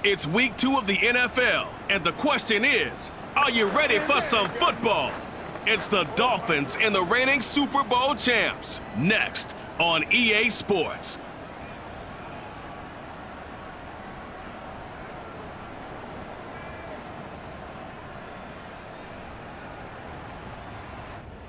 It's week 2 of the NFL, and the question is, are you ready for some football? It's the Dolphins and the reigning Super Bowl champs. Next on EA Sports.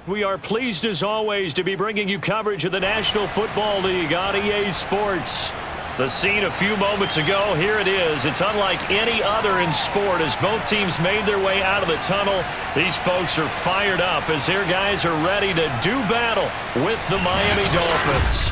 We are pleased as always to be bringing you coverage of the National Football League on EA Sports. The scene a few moments ago, here it is. It's unlike any other in sport as both teams made their way out of the tunnel. These folks are fired up as their guys are ready to do battle with the Miami Dolphins.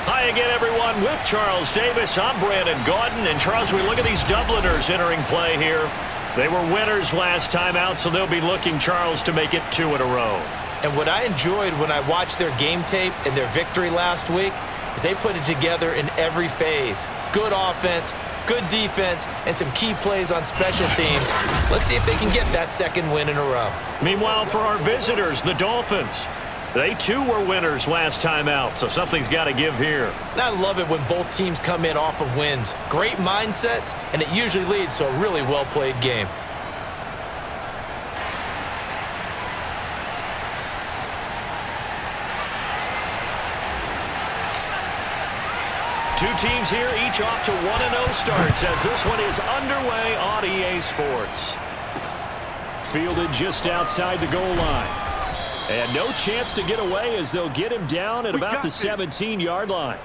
Hi again, everyone. With Charles Davis, I'm Brandon Gaudin. And Charles, we look at these Dubliners entering play here. They were winners last time out, so they'll be looking, Charles, to make it 2 in a row. And what I enjoyed when I watched their game tape and their victory last week is they put it together in every phase. Good offense, good defense, and some key plays on special teams. Let's see if they can get that second win in a row. Meanwhile, for our visitors, the Dolphins, they too were winners last time out, so something's got to give here. And I love it when both teams come in off of wins. Great mindsets, and it usually leads to a really well-played game. Two teams here, each off to 1-0 starts as this one is underway on EA Sports. Fielded just outside the goal line. And no chance to get away as they'll get him down at about the 17-yard line.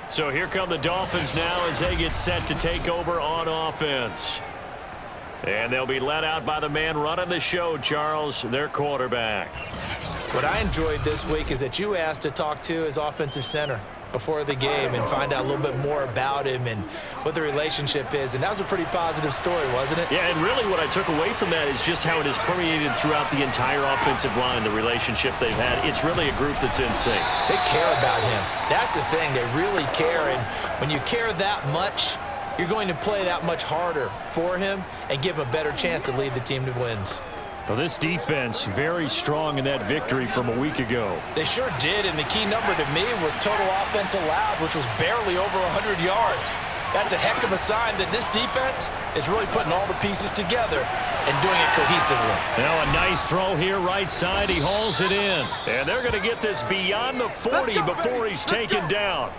So here come the Dolphins now as they get set to take over on offense. And they'll be led out by the man running the show, Charles, their quarterback. What I enjoyed this week is that you asked to talk to his offensive center before the game and find out a little bit more about him and what the relationship is. And that was a pretty positive story, wasn't it? Yeah, and really what I took away from that is just how it has permeated throughout the entire offensive line, the relationship they've had. It's really a group that's in sync. They care about him. That's the thing. They really care. And when you care that much, you're going to play that much harder for him and give him a better chance to lead the team to wins. Well, this defense very strong in that victory from a week ago. They sure did, and the key number to me was total offense allowed, which was barely over 100 yards. That's a heck of a sign that this defense is really putting all the pieces together and doing it cohesively. Now a nice throw here right side. He hauls it in. And they're going to get this beyond the 40 before he's taken down.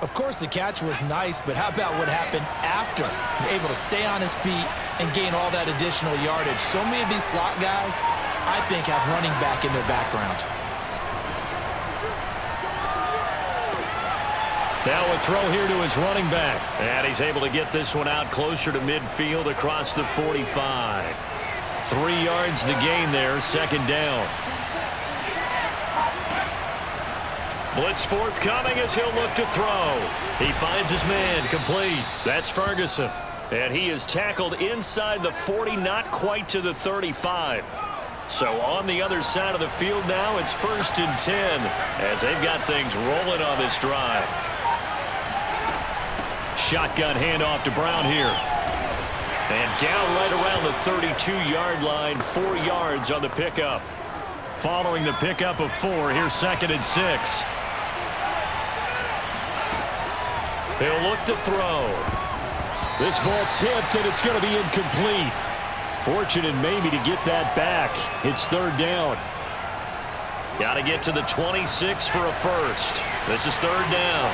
Of course, the catch was nice, but how about what happened after? Able to stay on his feet and gain all that additional yardage. So many of these slot guys, I think, have running back in their background. Now a throw here to his running back. And he's able to get this one out closer to midfield across the 45. 3 yards the gain there, second down. Blitz forthcoming as he'll look to throw. He finds his man complete. That's Ferguson. And he is tackled inside the 40, not quite to the 35. So on the other side of the field now, it's 1st and 10 as they've got things rolling on this drive. Shotgun handoff to Brown here. And down right around the 32-yard line, 4 yards on the pickup. Following the pickup of 4, here's 2nd and 6. He'll look to throw. This ball tipped, and it's going to be incomplete. Fortunate maybe to get that back. It's 3rd down. Got to get to the 26 for a first. This is 3rd down.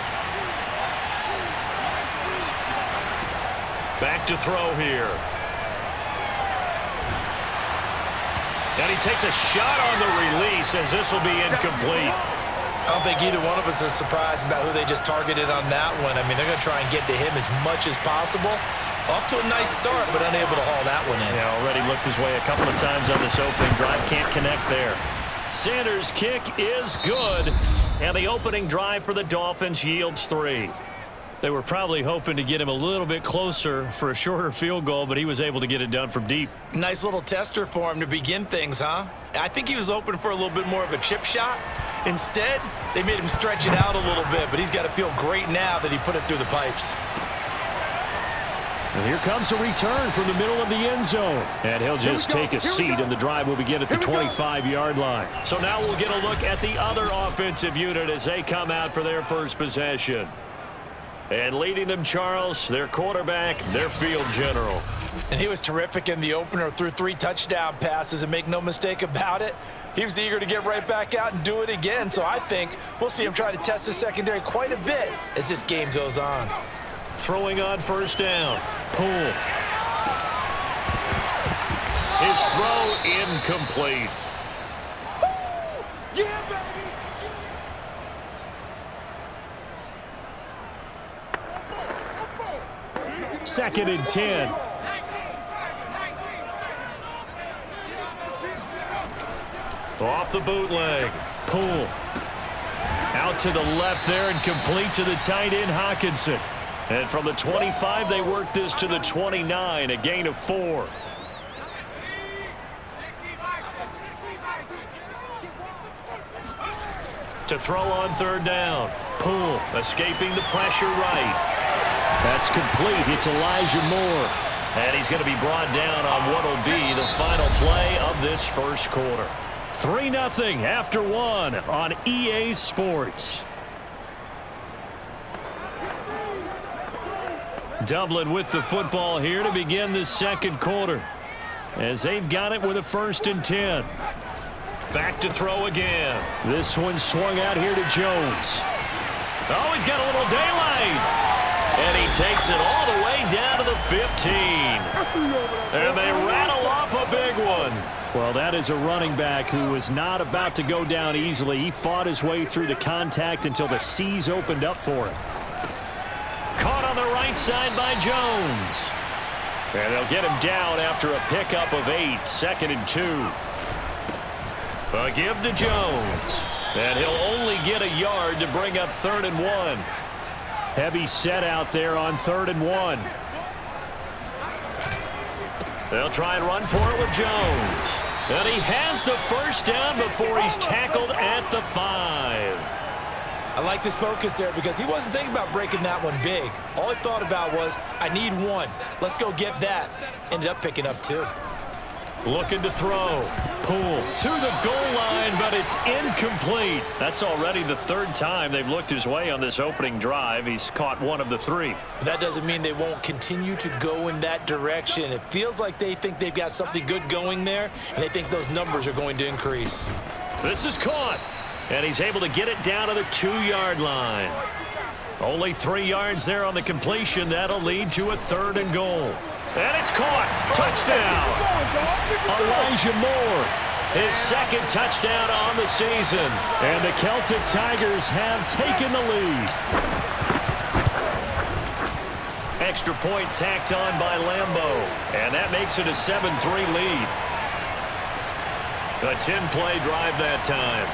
Back to throw here. And he takes a shot on the release as this will be incomplete. I don't think either one of us is surprised about who they just targeted on that one. I mean, they're going to try and get to him as much as possible. Off to a nice start, but unable to haul that one in. Yeah, already looked his way a couple of times on this opening drive. Can't connect there. Sanders' kick is good, and the opening drive for the Dolphins yields 3. They were probably hoping to get him a little bit closer for a shorter field goal, but he was able to get it done from deep. Nice little tester for him to begin things, huh? I think he was hoping for a little bit more of a chip shot. Instead, they made him stretch it out a little bit, but he's got to feel great now that he put it through the pipes. And here comes a return from the middle of the end zone. And he'll just take a seat, and the drive will begin at the 25-yard line. So now we'll get a look at the other offensive unit as they come out for their first possession. And leading them, Charles, their quarterback, their field general. And he was terrific in the opener, threw 3 touchdown passes, and make no mistake about it, he was eager to get right back out and do it again. So I think we'll see him try to test the secondary quite a bit as this game goes on. Throwing on first down. Pull. His throw incomplete. Yeah, baby. 2nd and 10. Off the bootleg. Pull. Out to the left there and complete to the tight end, Hawkinson. And from the 25, they work this to the 29, a gain of 4. To throw on third down. Pull, escaping the pressure right. That's complete. It's Elijah Moore. And he's going to be brought down on what will be the final play of this first quarter. 3-0 after 1 on EA Sports. Dublin with the football here to begin the second quarter, as they've got it with a 1st and 10. Back to throw again. This one swung out here to Jones. Oh, he's got a little daylight. And he takes it all the way down to the 15. And they rattle off a big one. Well, that is a running back who is not about to go down easily. He fought his way through the contact until the seas opened up for him. Caught on the right side by Jones. And they'll get him down after a pickup of 8, 2nd and 2. A give to Jones. And he'll only get a yard to bring up 3rd and 1. Heavy set out there on 3rd and 1. They'll try and run for it with Jones. And he has the first down before he's tackled at the 5. I like this focus there because he wasn't thinking about breaking that one big. All he thought about was, I need 1. Let's go get that. Ended up picking up 2. Looking to throw. Pull to the goal line, but it's incomplete. That's already the 3rd time they've looked his way on this opening drive. He's caught 1 of the 3. But that doesn't mean they won't continue to go in that direction. It feels like they think they've got something good going there, and they think those numbers are going to increase. This is caught, and he's able to get it down to the 2-yard line. Only 3 yards there on the completion. That'll lead to a 3rd and goal. And it's caught. Touchdown. Elijah Moore, his 2nd touchdown on the season. And the Celtic Tigers have taken the lead. Extra point tacked on by Lambeau. And that makes it a 7-3 lead. A 10-play drive that time.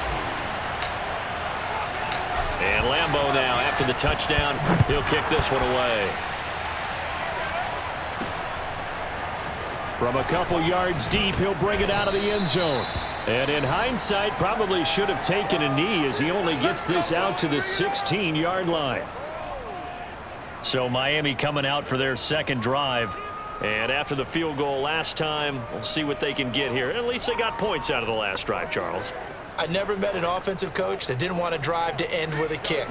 And Lambeau now, after the touchdown, he'll kick this one away. From a couple yards deep, he'll bring it out of the end zone. And in hindsight, probably should have taken a knee as he only gets this out to the 16-yard line. So Miami coming out for their second drive. And after the field goal last time, we'll see what they can get here. At least they got points out of the last drive, Charles. I never met an offensive coach that didn't want a drive to end with a kick.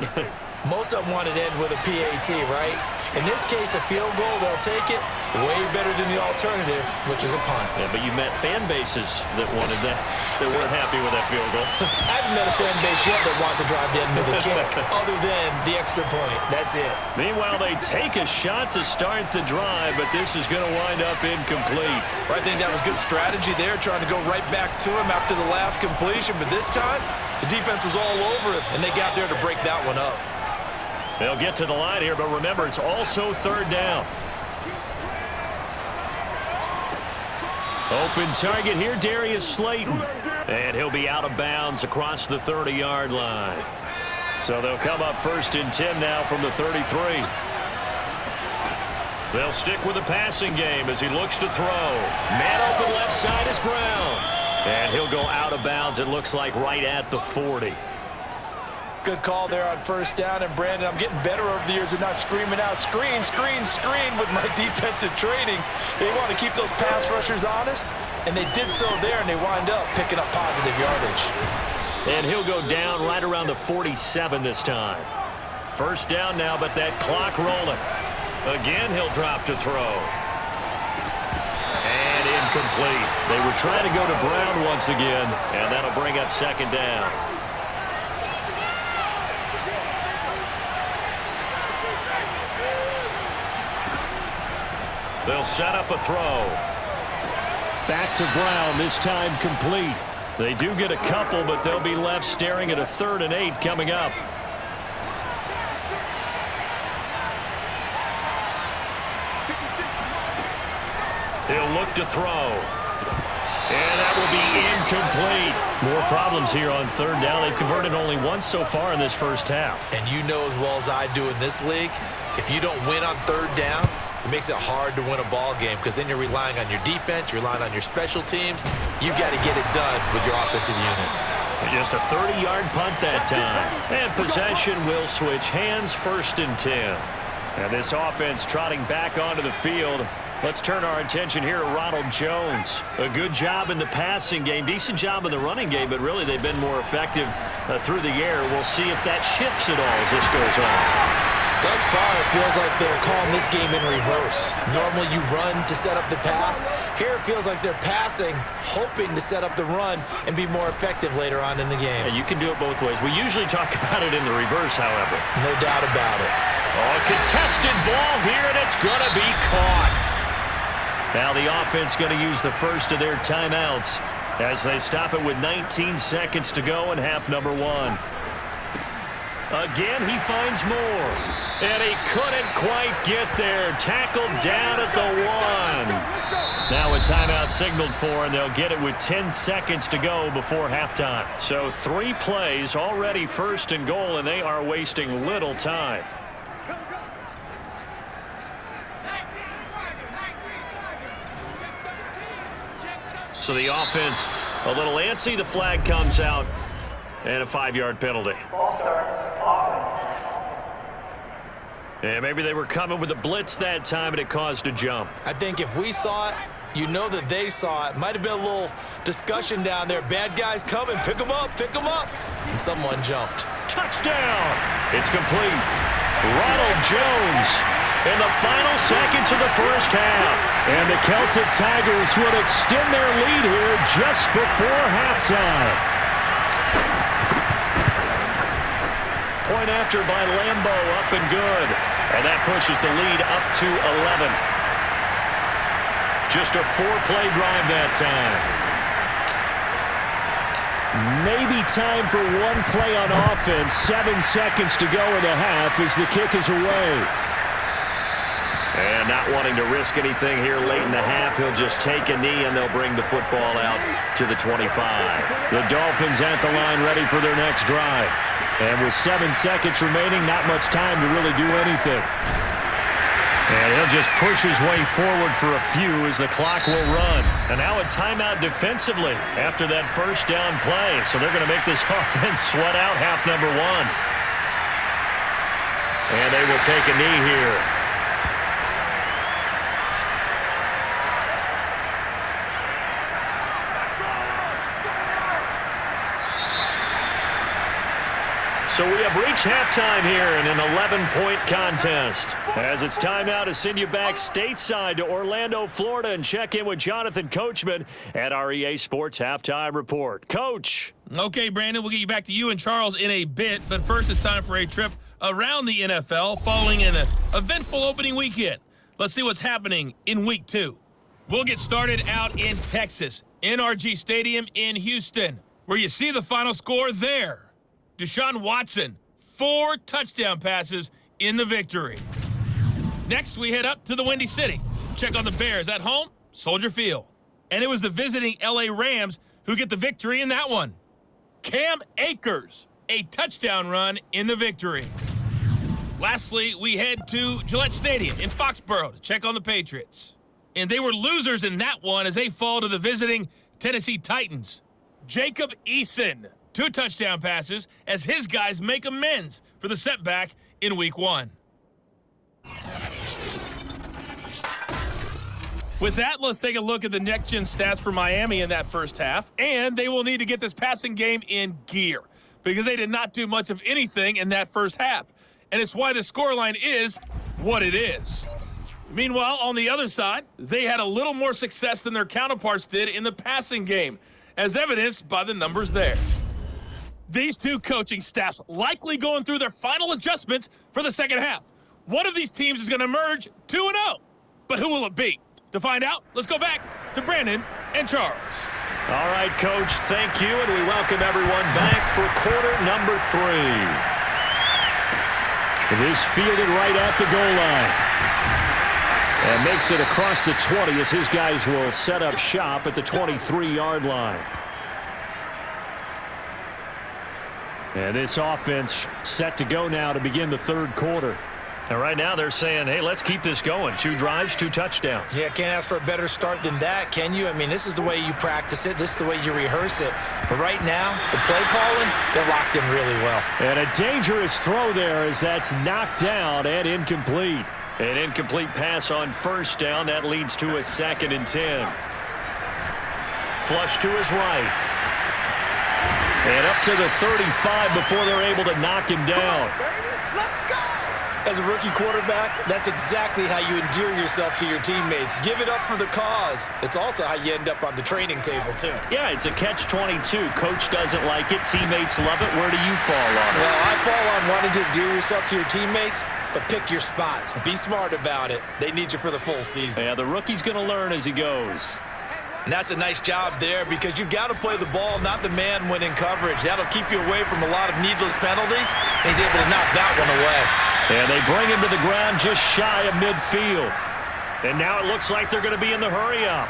Most of them want it to end with a PAT, right? In this case, a field goal, they'll take it. Way better than the alternative, which is a punt. Yeah, but you met fan bases that wanted that, that weren't happy with that field goal. I haven't met a fan base yet that wants a drive to end with a kick, other than the extra point. That's it. Meanwhile, they take a shot to start the drive, but this is going to wind up incomplete. I think that was good strategy there, trying to go right back to him after the last completion. But this time, the defense was all over him, and they got there to break that one up. They'll get to the line here, but remember, it's also 3rd down. Open target here, Darius Slayton. And he'll be out of bounds across the 30-yard line. So they'll come up 1st and 10 now from the 33. They'll stick with the passing game as he looks to throw. Man open left side is Brown. And he'll go out of bounds, it looks like, right at the 40. Good call there on first down. And, Brandon, I'm getting better over the years of not screaming out, screen, screen, screen with my defensive training. They want to keep those pass rushers honest, and they did so there, and they wind up picking up positive yardage. And he'll go down right around the 47 this time. First down now, but that clock rolling. Again, he'll drop to throw. And incomplete. They were trying to go to Brown once again, and that'll bring up second down. They'll set up a throw. Back to Brown, this time complete. They do get a couple, but they'll be left staring at a 3rd and 8 coming up. He'll look to throw. And that will be incomplete. More problems here on 3rd down. They've converted only once so far in this first half. And you know as well as I do in this league, if you don't win on 3rd down, it makes it hard to win a ball game because then you're relying on your defense, you're relying on your special teams. You've got to get it done with your offensive unit. Just a 30-yard punt that time. And possession will switch hands, 1st and 10. And this offense trotting back onto the field. Let's turn our attention here to Ronald Jones. A good job in the passing game, decent job in the running game, but really they've been more effective through the air. We'll see if that shifts at all as this goes on. Thus far, it feels like they're calling this game in reverse. Normally you run to set up the pass. Here it feels like they're passing, hoping to set up the run and be more effective later on in the game. Yeah, you can do it both ways. We usually talk about it in the reverse, however. No doubt about it. Oh, contested ball here, and it's going to be caught. Now the offense going to use the first of their timeouts as they stop it with 19 seconds to go in half number 1. Again, he finds more. And he couldn't quite get there. Tackled down at the 1. Now a timeout signaled for, and they'll get it with 10 seconds to go before halftime. So 3 plays, already 1st and goal, and they are wasting little time. So the offense a little antsy. The flag comes out, and a 5-yard penalty. And maybe they were coming with a blitz that time, and it caused a jump. I think if we saw it, you know that they saw it. Might have been a little discussion down there. Bad guys coming. Pick them up. Pick them up. And someone jumped. Touchdown. It's complete. Ronald Jones in the final seconds of the first half. And the Celtic Tigers would extend their lead here just before halftime. Point after by Lambo, up and good. And that pushes the lead up to 11. Just a 4-play drive that time. Maybe time for 1 play on offense. 7 seconds to go in the half as the kick is away. And not wanting to risk anything here late in the half, he'll just take a knee and they'll bring the football out to the 25. The Dolphins at the line ready for their next drive. And with 7 seconds remaining, not much time to really do anything. And he'll just push his way forward for a few as the clock will run. And now a timeout defensively after that first down play. So they're going to make this offense sweat out half number 1. And they will take a knee here. So we have reached halftime here in an 11-point contest. As it's time now to send you back stateside to Orlando, Florida, and check in with Jonathan Coachman at our EA Sports Halftime Report. Coach. Okay, Brandon, we'll get you back to you and Charles in a bit, but first it's time for a trip around the NFL following an eventful opening weekend. Let's see what's happening in Week 2. We'll get started out in Texas, NRG Stadium in Houston, where you see the final score there. Deshaun Watson, 4 touchdown passes in the victory. Next, we head up to the Windy City. Check on the Bears at home, Soldier Field. And it was the visiting LA Rams who get the victory in that one. Cam Akers, a touchdown run in the victory. Lastly, we head to Gillette Stadium in Foxborough to check on the Patriots. And they were losers in that one as they fall to the visiting Tennessee Titans. Jacob Eason, 2 touchdown passes as his guys make amends for the setback in Week 1. With that, let's take a look at the next-gen stats for Miami in that first half. And they will need to get this passing game in gear because they did not do much of anything in that first half. And it's why the scoreline is what it is. Meanwhile, on the other side, they had a little more success than their counterparts did in the passing game, as evidenced by the numbers there. These 2 coaching staffs likely going through their final adjustments for the second half. One of these teams is going to emerge 2-0. But who will it be? To find out, let's go back to Brandon and Charles. All right, Coach, thank you, and we welcome everyone back for quarter number 3. It is fielded right at the goal line. And makes it across the 20 as his guys will set up shop at the 23-yard line. And this offense set to go now to begin the third quarter. And right now they're saying, hey, let's keep this going. 2 drives, 2 touchdowns. Yeah, can't ask for a better start than that, can you? I mean, this is the way you practice it. This is the way you rehearse it. But right now, the play calling, they're locked in really well. And a dangerous throw there as that's knocked down and incomplete. An incomplete pass on first down. That leads to a 2nd and 10. Flush to his right. And up to the 35 before they're able to knock him down. As a rookie quarterback, that's exactly how you endear yourself to your teammates. Give it up for the cause. It's also how you end up on the training table, too. Yeah, it's a catch-22. Coach doesn't like it. Teammates love it. Where do you fall on it? Well, I fall on wanting to endear yourself to your teammates, but pick your spots. Be smart about it. They need you for the full season. Yeah, the rookie's going to learn as he goes. And that's a nice job there because you've got to play the ball, not the man when in coverage. That'll keep you away from a lot of needless penalties, and he's able to knock that one away. And they bring him to the ground just shy of midfield. And now it looks like they're going to be in the hurry-up.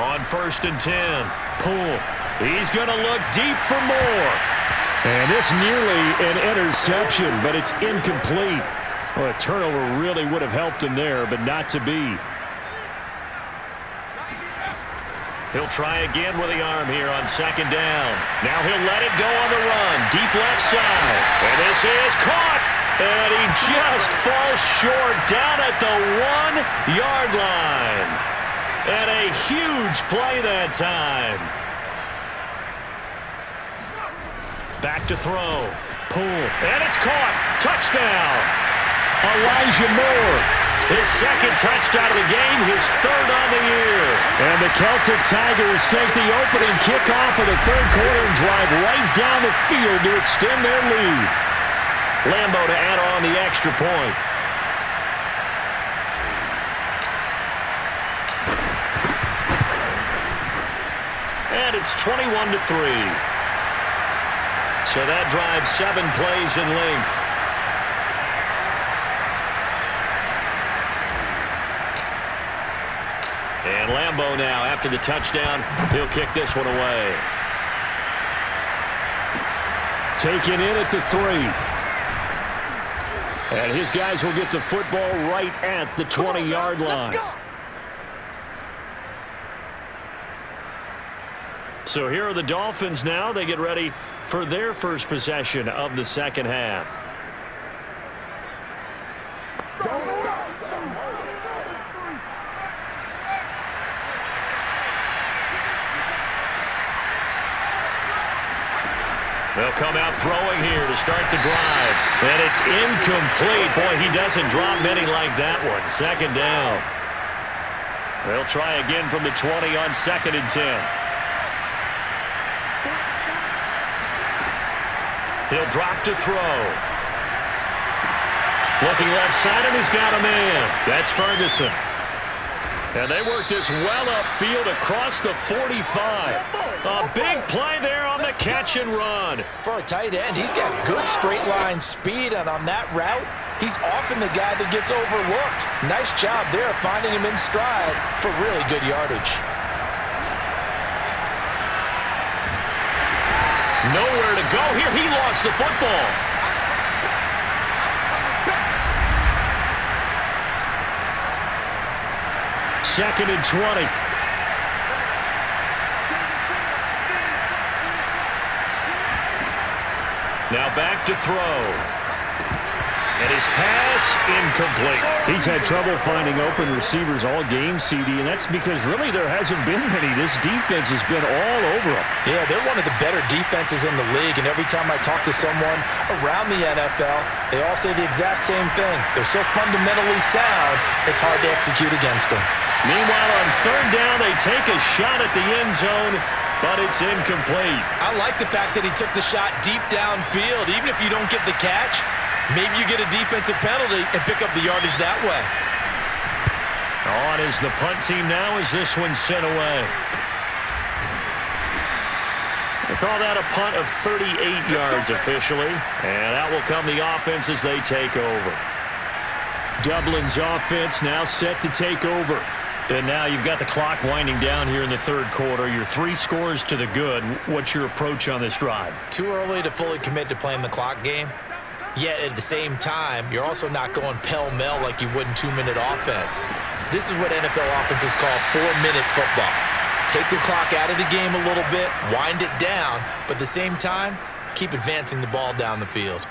On 1st and 10, Poole. He's going to look deep for more. And it's nearly an interception, but it's incomplete. Well, a turnover really would have helped him there, but not to be. He'll try again with the arm here on 2nd down. Now he'll let it go on the run. Deep left side. And this is caught. And he just falls short down at the 1-yard line. And a huge play that time. Back to throw. Poole. And it's caught. Touchdown. Elijah Moore. His 2nd touchdown of the game, his 3rd on the year. And the Celtic Tigers take the opening kickoff of the third quarter and drive right down the field to extend their lead. Lambo to add on the extra point. And it's 21-3. So that drives 7 plays in length. And Lambo now, after the touchdown, he'll kick this one away. Taken in at the 3. And his guys will get the football right at the 20-yard line. So here are the Dolphins now. They get ready for their first possession of the second half. They'll come out throwing here to start the drive. And it's incomplete. Boy, he doesn't drop many like that one. 2nd down. They'll try again from the 20 on 2nd and 10. He'll drop to throw. Looking left side, and he's got a man. That's Ferguson. And they work this well upfield across the 45. A big play there on the catch and run. For a tight end, he's got good straight line speed, and on that route, he's often the guy that gets overlooked. Nice job there finding him in stride for really good yardage. Nowhere to go here. He lost the football. Second and 20. Now back to throw. And his pass incomplete. He's had trouble finding open receivers all game, CD, and that's because really there hasn't been many. This defense has been all over them. Yeah, they're one of the better defenses in the league, and every time I talk to someone around the NFL, they all say the exact same thing. They're so fundamentally sound, it's hard to execute against them. Meanwhile, on third down, they take a shot at the end zone, but it's incomplete. I like the fact that he took the shot deep downfield. Even if you don't get the catch, maybe you get a defensive penalty and pick up the yardage that way. On is the punt team now as this one's sent away. They call that a punt of 38 yards officially, and out will come the offense as they take over. Dublin's offense now set to take over. And now you've got the clock winding down here in the third quarter. You're 3 scores to the good. What's your approach on this drive? Too early to fully commit to playing the clock game. Yet at the same time, you're also not going pell-mell like you would in 2-minute offense. This is what NFL offenses call 4-minute football. Take the clock out of the game a little bit, wind it down, but at the same time, keep advancing the ball down the field.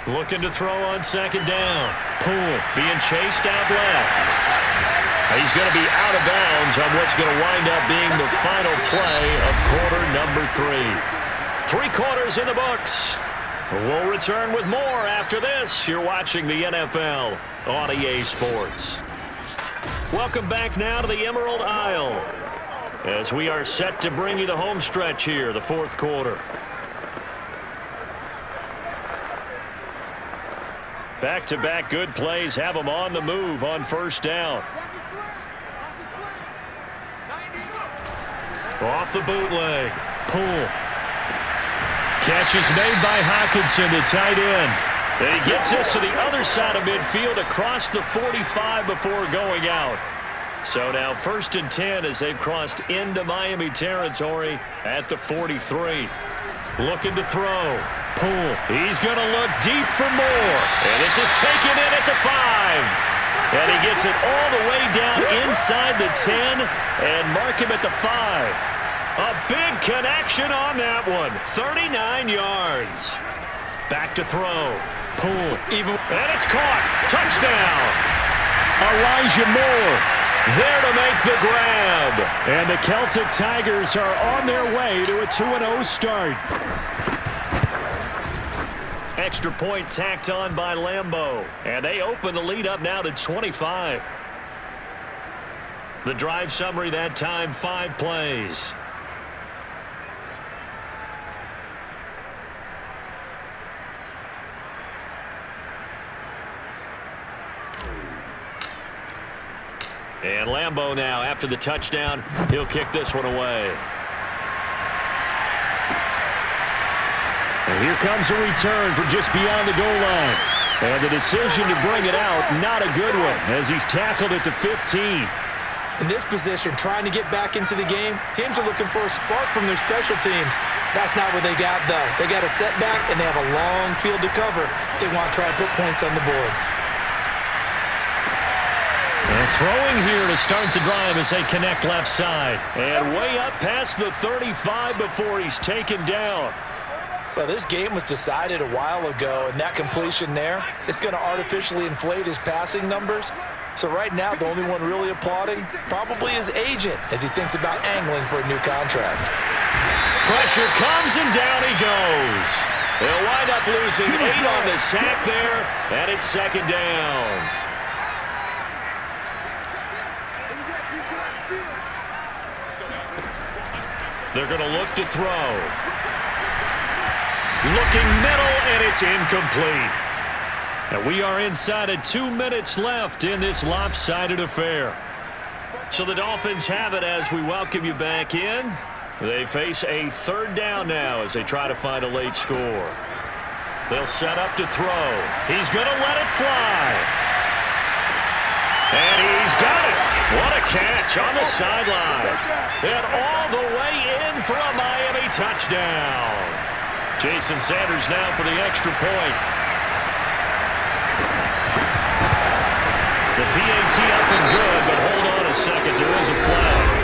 Looking to throw on second down. Poole being chased out left. He's going to be out of bounds on what's going to wind up being the final play of quarter number 3. 3 quarters in the books. We'll return with more after this. You're watching the NFL on EA Sports. Welcome back now to the Emerald Isle as we are set to bring you the home stretch here, the fourth quarter. Back-to-back good plays have them on the move on first down. Off the bootleg. Poole. Catch is made by Hockenson, the tight end. And he gets this to the other side of midfield across the 45 before going out. So now 1st and 10 as they've crossed into Miami territory at the 43. Looking to throw. Poole. He's going to look deep for more. And this is taken in at the 5. And he gets it all the way down inside the 10 and mark him at the 5. A big connection on that one. 39 yards. Back to throw. Poole. And it's caught. Touchdown. Elijah Moore there to make the grab. And the Celtic Tigers are on their way to a 2-0 start. Extra point tacked on by Lambeau. And they open the lead up now to 25. The drive summary that time, 5 plays. And Lambeau now, after the touchdown, he'll kick this one away. And here comes a return from just beyond the goal line. And the decision to bring it out, not a good one, as he's tackled at the 15. In this position, trying to get back into the game, teams are looking for a spark from their special teams. That's not what they got, though. They got a setback, and they have a long field to cover if they want to try and put points on the board. And throwing here to start the drive as they connect left side. And way up past the 35 before he's taken down. Well, this game was decided a while ago, and that completion there is going to artificially inflate his passing numbers. So right now, the only one really applauding probably his agent as he thinks about angling for a new contract. Pressure comes, and down he goes. They'll wind up losing 8 on the sack there, and it's second down. They're going to look to throw. Looking middle, and it's incomplete. And we are inside of 2 minutes left in this lopsided affair. So the Dolphins have it as we welcome you back in. They face a third down now as they try to find a late score. They'll set up to throw. He's going to let it fly. And he's got it. What a catch on the sideline. And all the way in for a Miami touchdown. Jason Sanders now for the extra point. The PAT up and good, but hold on a second. There is a flag.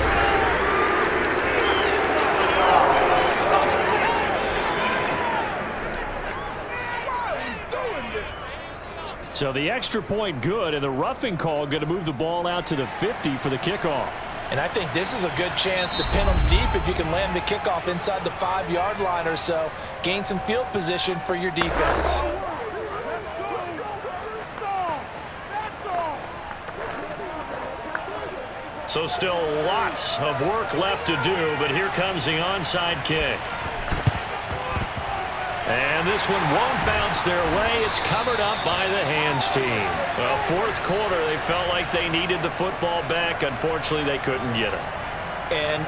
So the extra point good, and the roughing call going to move the ball out to the 50 for the kickoff. And I think this is a good chance to pin them deep if you can land the kickoff inside the 5-yard line or so. Gain some field position for your defense. So still lots of work left to do, but here comes the onside kick. And this one won't bounce their way. It's covered up by the hands team. Well, fourth quarter, they felt like they needed the football back. Unfortunately, they couldn't get it. And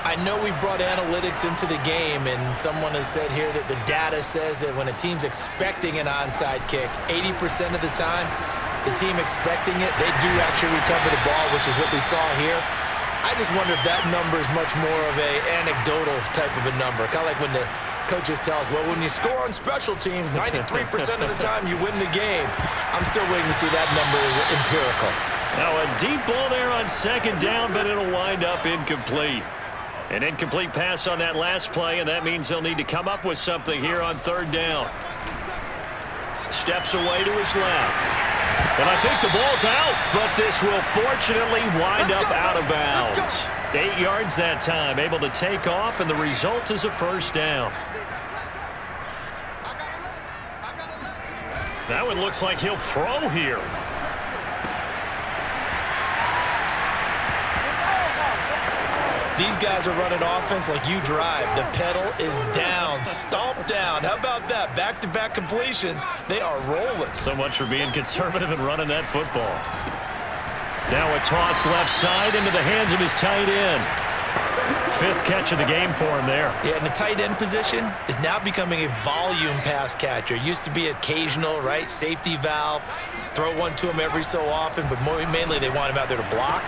I know we brought analytics into the game, and someone has said here that the data says that when a team's expecting an onside kick, 80% of the time, the team expecting it, they do actually recover the ball, which is what we saw here. I just wonder if that number is much more of a anecdotal type of a number. Kind of like when the coaches tell us, well, when you score on special teams, 93% of the time you win the game. I'm still waiting to see that number is empirical. Now a deep ball there on second down, but it'll wind up incomplete. An incomplete pass on that last play, and that means they'll need to come up with something here on third down. Steps away to his left. And I think the ball's out, but this will fortunately wind up out of bounds. 8 yards that time, able to take off, and the result is a first down. That one looks like he'll throw here. These guys are running offense like you drive. The pedal is down, stomp down. How about that? Back-to-back completions. They are rolling. So much for being conservative and running that football. Now a toss left side into the hands of his tight end. Fifth catch of the game for him there. Yeah, and the tight end position is now becoming a volume pass catcher. Used to be occasional, right? Safety valve. Throw one to him every so often, but mainly they want him out there to block.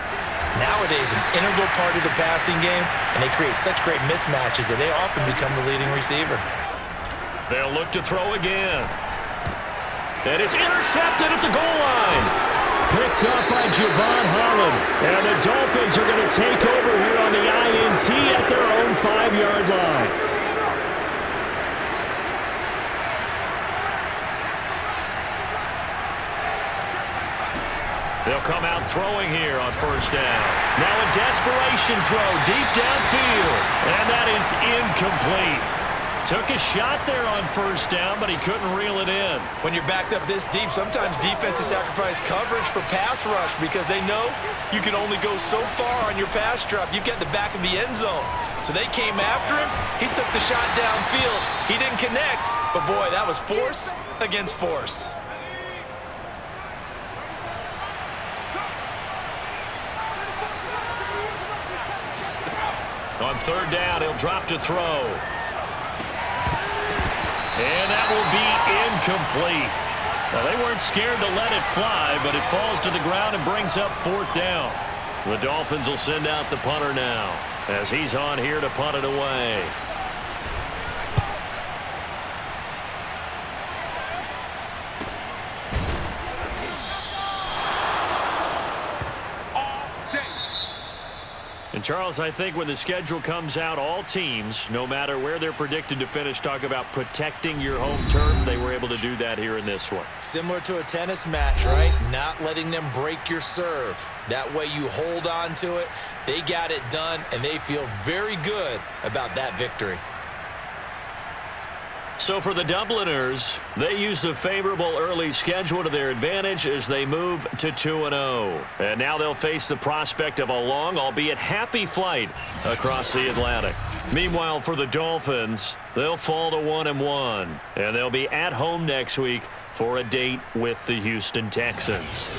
Nowadays, an integral part of the passing game, and they create such great mismatches that they often become the leading receiver. They'll look to throw again. And it's intercepted at the goal line. Picked up by Javon Holland. And the Dolphins are going to take over here on the INT at their own 5-yard line. They'll come out throwing here on first down. Now a desperation throw deep downfield. And that is incomplete. Took a shot there on first down, but he couldn't reel it in. When you're backed up this deep, sometimes defenses sacrifice coverage for pass rush because they know you can only go so far on your pass drop. You get the back of the end zone. So they came after him. He took the shot downfield. He didn't connect, but boy, that was force against force. On third down, he'll drop to throw. And that will be incomplete. Well, they weren't scared to let it fly, but it falls to the ground and brings up fourth down. The Dolphins will send out the punter now as he's on here to punt it away. And Charles, I think when the schedule comes out, all teams, no matter where they're predicted to finish, talk about protecting your home turf. They were able to do that here in this one. Similar to a tennis match, right? Not letting them break your serve. That way you hold on to it. They got it done, and they feel very good about that victory. So for the Dubliners, they use the favorable early schedule to their advantage as they move to 2-0. And now they'll face the prospect of a long, albeit happy flight across the Atlantic. Meanwhile, for the Dolphins, they'll fall to 1-1. And they'll be at home next week for a date with the Houston Texans.